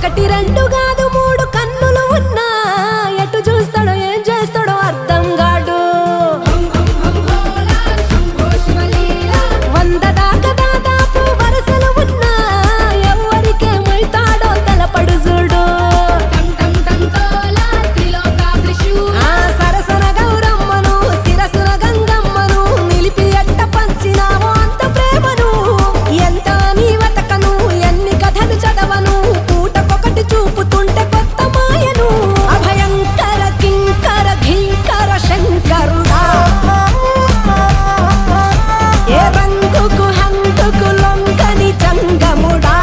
ఒకటి రెండు కాదు మూడు కన్నులు ఉన్నా ఎటు చూస్తాడో ఏం చేస్తాడో అర్థం కాడు. 100 దాకా దాదాపు వరసలు ఉన్నా ఎవరికేమైతాడో తెలపడు చూడు. సరసన గౌరమ్మను శిరసున గంగమ్మను నిలిపి ఎట్ట పంచినావో అంత ప్రేమను. ఎంత నీ వెతకను ఎన్ని కథలు చదవను పూటకొకటి చూపుతుంటే కొత్త మాయను. అభయంకర కింకర భీంకర శంకరుడా ఏ రంగుకు హంగుకు లొంగని జంగముడా.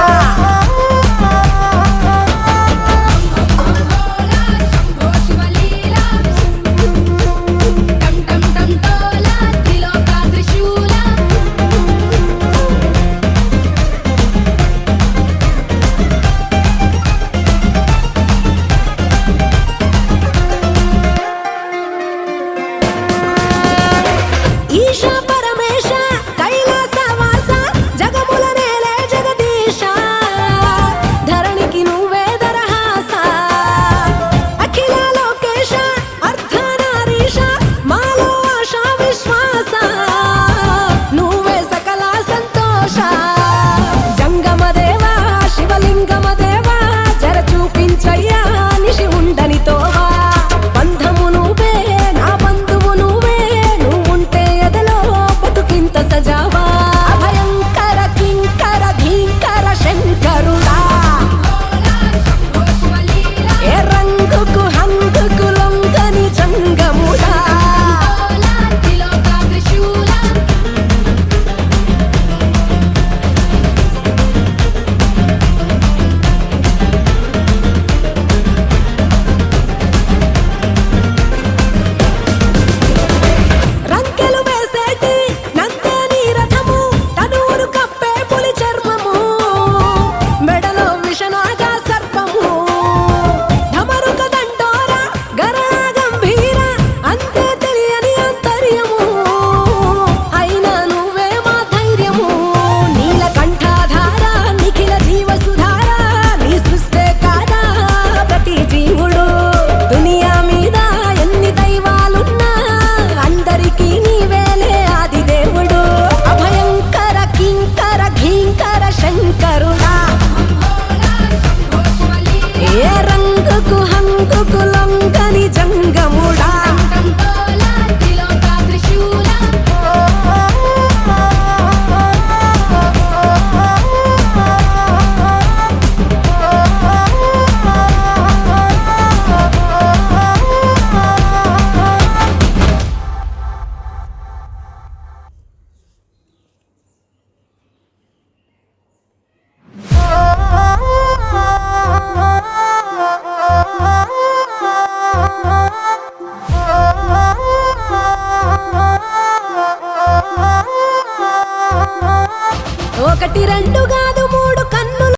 ఈశా పరమేశ కైలాసవాస జగముల నేలే జగదీశ ధరణికి నువ్వే దరహాస. అఖిల లోకేశ అర్ధనారీశ మాలో ఆశ విశ్వాస నువ్వే సకల సంతోష. జంగమ దేవా శివలింగమ దేవా జర చూపించయ్యా నిషి ఉండని తోవా. బంధము నువ్వే నా బంధువు నువ్వే నువ్వుంటే ఎదలో బతుకింత సజావా. అభయంకర కింకర భీంకర శంకరుడా ఏ రంగుకు హంగుకు లొంగని జంగముడా. రంకెలు వేసేటి నందని రథము తనువును కప్పే పులి చర్మము మెడలో విషనాగ సర్పము. ఢమరుక దండోర గరళ గంభీర అంతే తెలియని అంతర్యము. అయినా నువ్వే మా ధైర్యము. నీలకంఠాధార నిఖిల జీవసుధార నీ సృష్టే కాదా ప్రతి జీవుడు. దునియా మీద ఎన్ని దైవాలున్నా అందరికీ నీవేలే ఆది దేవుడు. అభయంకర కింకర భీంకర శంకరుడా ఏ రంగుకు హంగుకు లొంగని జంగముడా. ఒకటి రెండు కాదు